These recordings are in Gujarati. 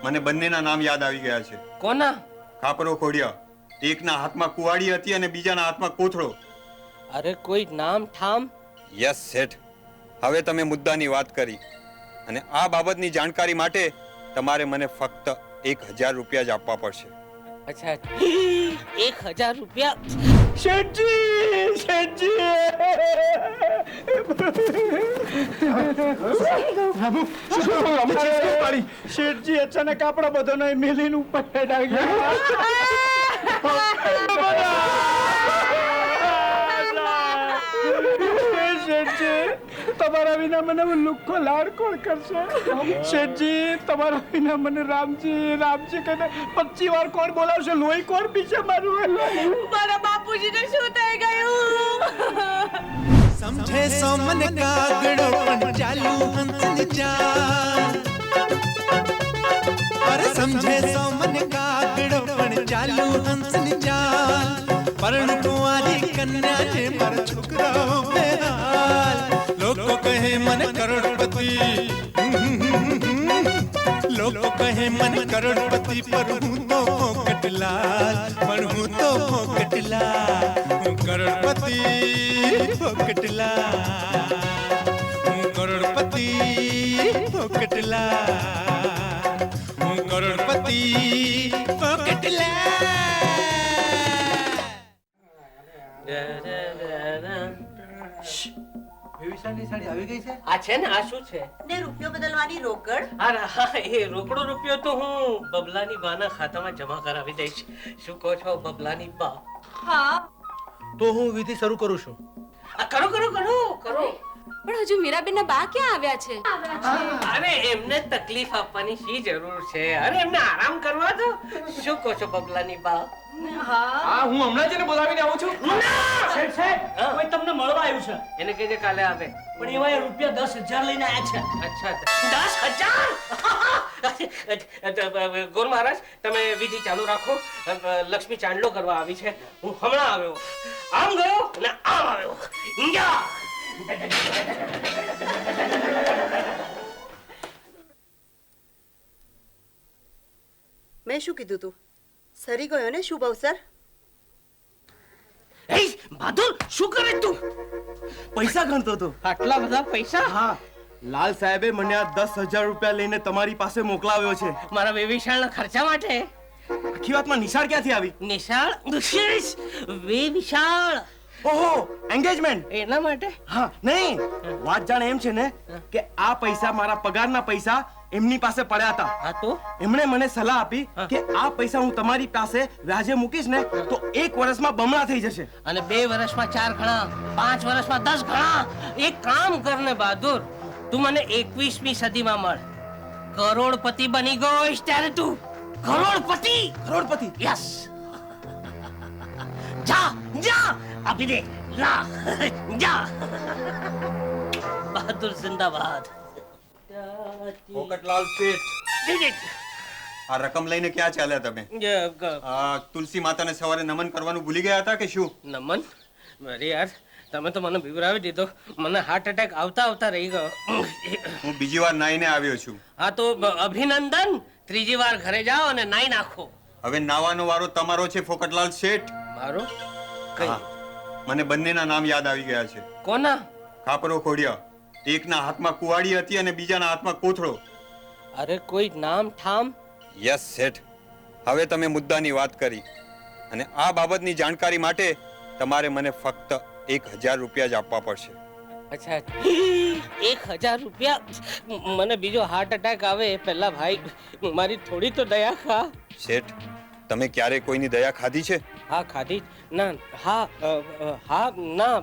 મને બંનેના નામ યાદ આવી ગયા છે. કોના? કાપરો ખોડિયા. એકના હાથમાં કુવાડી હતી અને બીજાના હાથમાં કોથળો. અરે કોઈ નામ ઠામ? યસ શેઠ, હવે તમે મુદ્દાની વાત કરી અને આ બાબતની જાણકારી માટે તમારે મને ફક્ત 1000 રૂપિયા જ આપવા પડશે. અચ્છા 1000 રૂપિયા? શેઠજી, શેઠજી, શેઠજી અચાનક આપણા બધાનો મેલીન ઉપર હેડાઈ ગયા. શેઠજી, તમારા વિના મને લુખ્ખો લાડ કોણ કરશે? શેઠજી, તમારા વિના મને રામજી રામજી કહીને 25 વાર કોણ બોલાવશે? લોહી કોણ પીશે મારું? મારા બાપુજીને શું થઈ ગયું? समझे सो मन कागड़ो पण चालू हंसनी चाल अरे समझे सो मन कागड़ो पण चालू हंसनी चाल परण कुंवारी कन्या जे पर छुकराओ बेहाल लोको कहे मन करोड़पति लोको कहे मन करोड़पति पर हूँ तो पोकटलाल पर हूँ तो पोकटलाल हूँ करोड़पति पोकटला હું કરોડપતિ પોકટલા હું કરોડપતિ પોકટલા. વિશાલની સાડી આવી ગઈ છે? આ છે ને, આ શું છે? ને રૂપિયો બદલવાની રોકડ? અરે હા, એ રોકડો રૂપિયો તો હું બબલાની બાના ખાતામાં જમા કરાવી દઈશ. શું કહો છો બબલાની બા? હા. તો હું વિધિ શરૂ કરું છું. કરો કરો કરો કરો. પણ હજુ મીરાબેનના બા ક્યાં આવ્યા છે? અરે એમને તકલીફ આપવાની શી જરૂર છે? અરે એમને આરામ કરવા દો. શું કહો છો બબલાની બા? હા, હું હમણાં જ એને બોલાવીને આવું છું. શેઠ સાહેબ, કોઈ તમને મળવા આવ્યું છે, એને કહેજે કાલે આવે. પણ એવા એ રૂપિયા 10,000 લઈને આવ્યા છે. અચ્છા 10,000? ગોર મહારાજ, તમે વિધિ ચાલુ રાખો. લક્ષ્મી ચાંદલો કરવા આવી છે. હું હમણાં આવ્યો, આમ ગયો અને આમ આવ્યો. ઈંજા! મેં શું કીધું તું? સરી ગયો ને શુભ અવસર? એ બહાદુર, શું કરે તું? પૈસા ગણતો હતો. આટલા બધા પૈસા? હા, લાલ સાહેબે મને આ 10,000 રૂપિયા લઈને તમારી પાસે મોકલાવ્યો છે. મારા વેવિશાળના ખર્ચા માટે? આખી વાતમાં નિશાળ ક્યાંથી આવી? નિશાળ? વેવિશાળ? ઓહો, એન્ગેજમેન્ટ. એના માટે? હા, નહીં, વાત જાણે એમ છે ને કે આ પૈસા મારા પગારના પૈસા એમની પાસે પડ્યા હતા. હા તો? એમણે મને સલાહ આપી કે આ પૈસા હું તમારી પાસે વ્યાજે મૂકીશ ને તો 1 વર્ષમાં બમણા થઈ જશે. અને 2 વર્ષમાં 4 ગણા, 5 વર્ષમાં 10 ગણા. એક કામ કર ને બહાદુર, તું મને 21મી સદીમાં મળ. કરોડપતિ બની ગયો હોઈશ ત્યારે તું. કરોડપતિ! કરોડપતિ? યસ. જા જા, આપી દે. લા જા. બહાદુર જિંદાબાદ. પોકટલાલ શેઠ, આ રકમ લઈને ક્યાં ચાલ્યા તમે? આ તુલસી માતાને સવારે નમન કરવાનું ભૂલી ગયા હતા કે શું? નમન? અરે યાર, તમે તો મને બિવરાવી દીધો. મને હાર્ટ એટેક આવતા આવતા રહી ગયો. હું બીજી વાર નાઈને આવ્યો છું. હા તો અભિનંદન. 3જી વાર ઘરે જાઓ અને નાઈ નાખો. હવે નાવાનો વારો તમારો છે પોકટલાલ શેઠ. મારો? હા, મને બંનેના નામ યાદ આવી ગયા છે. કોના? કાપરો ખોડિયા. એકના હાથમાં કુવાડી હતી અને બીજાના હાથમાં કોથળો. અરે કોઈ નામ ઠામ? યસ શેઠ, હવે તમે મુદ્દાની વાત કરી અને આ બાબતની જાણકારી માટે તમારે મને ફક્ત 1000 રૂપિયા જ આપવા પડશે. અચ્છા 1000 રૂપિયા? મને બીજો હાર્ટ એટેક આવે એ પહેલા ભાઈ મારી થોડી તો દયા ખા. શેઠ, તમે ક્યારે કોઈની દયા ખાધી છે? હા ખાધી ના. હા હા ના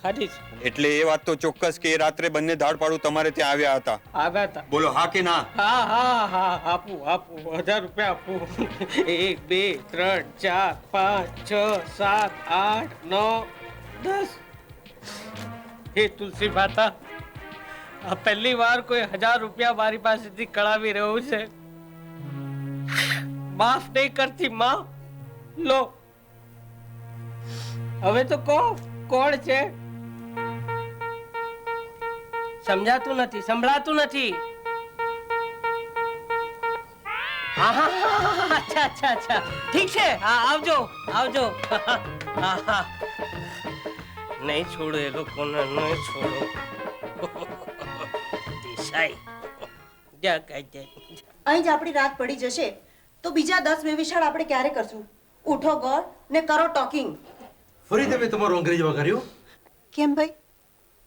ખાધી. એટલે એ વાત તો ચોક્કસ કે એ રાત્રે બંને ધાડ પાડું તમારે ત્યાં આવ્યા હતા. આવ્યા હતા? બોલો હા કે ના? હા હા હા, આપું આપું, 1000 રૂપિયા આપું. 1 2 3 4 5 6 7 8 9 10. હે તુલસી માતા, આ પહેલી વાર કોઈ 1000 રૂપિયા મારી પાસેથી કળાવી રહ્યું છે. માફ નહીં કરતી માં. લો, હવે તો કહો કોણ છે? સમજાતું નથી, સંભળાતું નથી. અચ્છા અચ્છા અચ્છા ઠીક છે હા આવજો આવજો નહીં છોડો એ લોકોને નહીં છોડો દેસાઈ જા કાજે અહીં જ આપણી રાત પડી જશે તો બીજા 10 વેવિશાળ આપણે ક્યારે કરશું? ઉઠો ગોર ને કરો ટોકિંગ. ફરી તમે તમારું અંગ્રેજી વગાડ્યું? કેમ ભાઈ,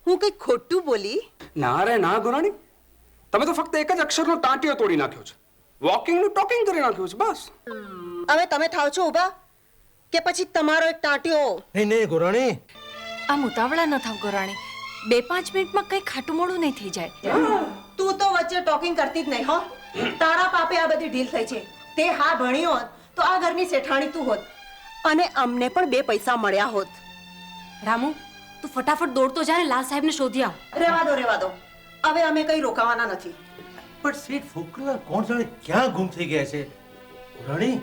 હું કંઈ ખોટું બોલી? ના રે ના ગોરાણી, તમે તો ફક્ત એક જ અક્ષરનો ટાંટિયો તોડી નાખ્યો છે. વોકિંગ નું ટોકિંગ કરી નાખ્યું છે બસ. હવે તમે થાવ છો ઊભા કે પછી તમારો એક ટાંટિયો? નહીં નહીં ગોરાણી, આમ ઉતાવળા ન થાવ ગોરાણી, 2-5 મિનિટમાં કઈ ખાટું મોડું નહીં થઈ જાય. તું તો વચ્ચે ટોકિંગ કરતી જ નહીં હો. તારા પાપે આ બધી ઢીલ થઈ છે. તે હા ભણી હોત તો આ ઘરની શેઠાણી તું હોત અને અમને પણ 2 પૈસા મળ્યા હોત. રામુ, તું ફટાફટ દોડતો જા ને લાલ સાહેબને શોધી આવ. રહેવા દો. હવે અમે કઈ રોકાવાના નથી. પણ શેઠ ફોકલા કોણ જાણે ક્યાં ગુમ થઈ ગયા છે? ગોરાણી,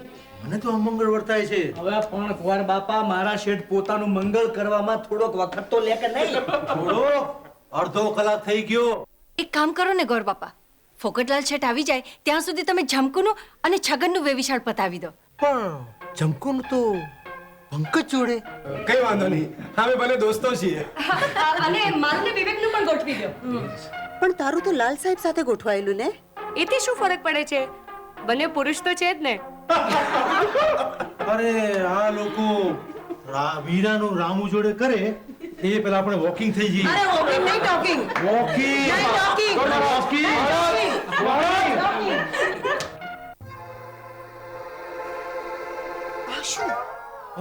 મને તો અમંગળ વર્તાય છે. હવે પણ કુંવર બાપા, મારા શેઠ પોતાનું મંગળ કરવામાં થોડોક વખત તો લે કે નહીં? થોડો અડધો કલાક થઈ ગયો. એક કામ કરો ને ગોર બાપા, ફોકટલાલ છેટ આવી જાય ત્યાં સુધી તમે ઝમકુનું અને છગનનું વેવિશાળ પતાવી દો. પણ જમકુનું તો પંકજ જોડે. કઈ વાંધો નહીં, અમે ભલે દોસ્તો છીએ. અને મારું ને વિવેકનું પણ ગોઠવી દો. પણ તારું તો લાલ સાહેબ સાથે ગોઠવાયેલું ને? એથી શું ફરક પડે છે? બંને પુરુષ તો છે જ ને. અરે આ લોકો વીરાનું રામુ જોડે કરે એ પેલા આપણે વોકિંગ થઈ જઈએ. અરે વોકિંગ નહીં, ટોકિંગ. વોકિંગ નહીં, ટોકિંગ.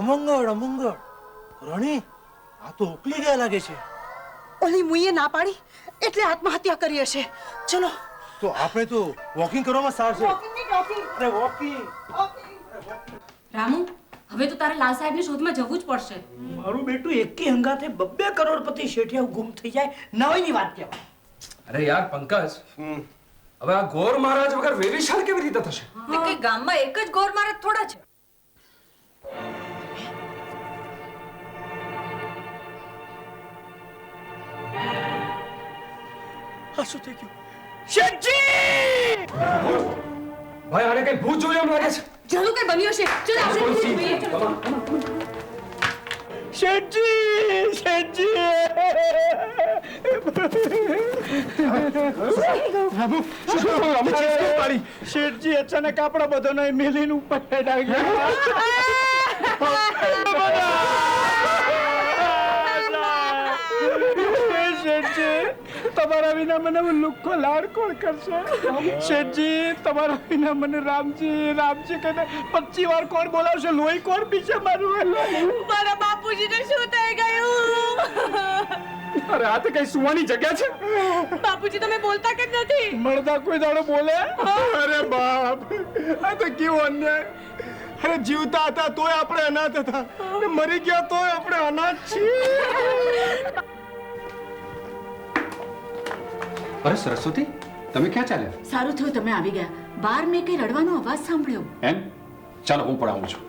અમંગળ રાણી, આ તો ઉકલી ગયા લાગે છે. ઓલી મુઈએ ના પાડી એટલે આત્મહત્યા કરી હશે. ચલો. તો આપણે તો વોકિંગ કરવામાં સારશે. વોકિંગ નહીં, ટોકિંગ. અરે વોકિંગ. રામુ, હવે તો તારે લાલ સાહેબની શોધમાં જવું જ પડશે. મારું બેટું એકી હંગાથે 2 કરોડપતિ શેઠિયા ગુમ થઈ જાય, નવાઈની વાત કહેવાય. અરે યાર પંકજ, હવે આ ગોર મહારાજ વગર વેવિશાળ કેવી રીતે થશે? કઈ ગામમાં એક જ ગોર મહારાજ થોડા છે? આ શું થઈ ગયું? શેઠજી! ભાઈ આને કઈ ભૂત જોયું એમ લાગે છે. જરૂર કઈ બન્યું હશે. ચલો આપણે જોઈએ. શેઠજી! શેઠજી અચાનક આપણા બધાનો મેલીન ઉપર હેડાઈ ગયા. શેઠજી, તમારા વિના મને લુખ્ખો લાડ કોણ કરશે? શેઠજી, તમારા વિના મને રામજી કહીને 25 વાર કોણ બોલાવશે? લોહી કોણ પીશે મારું? મારા બાપુજીને શું થઈ ગયું? અરે આ તો કઈ સુવાની જગ્યા છે? બાપુજી તમે બોલતા કે નથી? મળદા કોઈ દાડો બોલે? અરે બાપ, આ તો કેવો અન્યાય! અરે જીવતા હતા તોય આપણે અનાથ હતા, અને મરી ગયા તોય આપણે અનાથ છીએ. અરે સરસ્વતી, તમે ક્યાં ચાલ્યા? સારું થયું તમે આવી ગયા. બહાર મેં કઈ રડવાનો અવાજ સાંભળ્યો. એમ? ચાલો હું પણ આવું છું.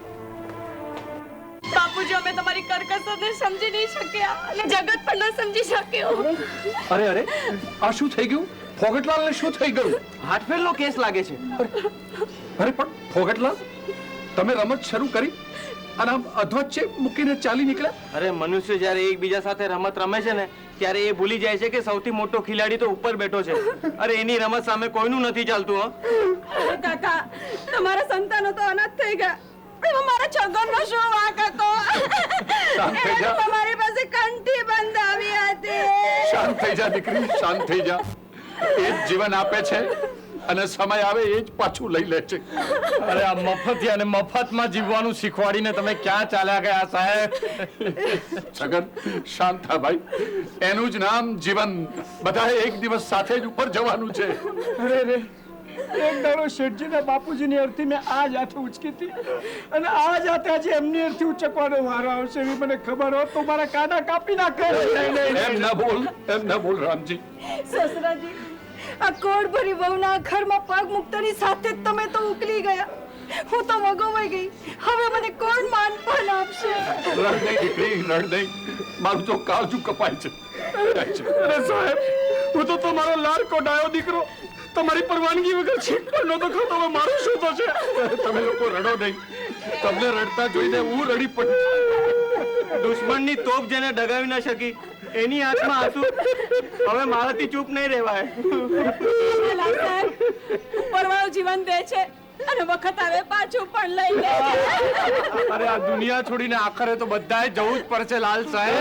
બાપુજી, અમે તમારી કરકસરને સમજી નહીં શક્યા અને જગત પણ ન સમજી શક્યો. અરે આ શું થઈ ગયું? ફોગટલાલને શું થઈ ગયું? હાથફેરનો કેસ લાગે છે. અરે પણ ફોગટલાલ, તમે રમત શરૂ કરી અને આમ અધવચ્ચે મૂકીને ચાલી નીકળ્યા? અરે મનુષ્ય જ્યારે એકબીજા સાથે રમત રમે છે ને ત્યારે એ ભૂલી જાય છે કે સૌથી મોટો ખિલાડી તો ઉપર બેઠો છે. અરે એની રમત સામે કોઈનું નથી ચાલતું. કાકા, તમારા સંતાનો તો અનાથ થઈ ગયા. એમાં મારા છગનનો શું વાંક હતો? શાંત થઈ જા. તમારી પાસે કંઠી બંધાવી હતી. શાંત થઈ જા દીકરી, શાંત થઈ જા. એ જ જીવન આપે છે અને સમય આવે એ જ પાછું લઈ લે છે. અરે આ મફતી અને મફતમાં જીવવાનું શીખવાડીને તમે ક્યાં ચાલ્યા ગયા સાહેબ? છગન, શાંત થા ભાઈ. એનું જ નામ જીવન. બધાએ એક દિવસ સાથે જ ઉપર જવાનું છે. અરે રે, એક દાડો શેઠજીના બાપુજીની અર્થી મેં આ જ હાથે ઉચકી હતી અને આ જ હાથે આજે એમની અર્થી ઉચકવાનો વારો આવશે એવી મને ખબર હોત તો મારા કાના કાપી નાખે. એમ ન બોલ રામજી. સસરાજી, આ કોડ ભરી વહુના ઘરમાં પગ મૂકતાની સાથે જ તમે તો ઉકલી ગયા. હું તો વગોવાઈ ગઈ. હવે મને કોણ માનપાન આપશે? રડ નહીં દીકરી, રડ નહીં. મારું તો કાળજું કપાય છે. અરે સાહેબ, હું તો તમારો લાડકો ડાયો દીકરો તમારી પરવાનગી વગર છીક પણ નહોતો ખાતો. હવે મારું શું થશે? તમે લોકો રડો નહીં. તમને રડતા જોઈને હું રડી પડી. દુશ્મનની તોપ જેને ડગાવી ન શકી એની આંખમાં આંસુ. હવે મારાથી ચૂપ નહીં રહેવાય. ઉપરવાળો જીવન દે છે અને વખત આવે પાછું પણ લઈ લે છે. અરે આ દુનિયા છોડીને આખરે તો બધાએ જવું જ પડશે લાલ સાહેબ.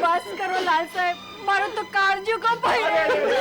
બસ કરો લાલ સાહેબ, મારું તો કાળજું કપાઈ રહ્યું છે.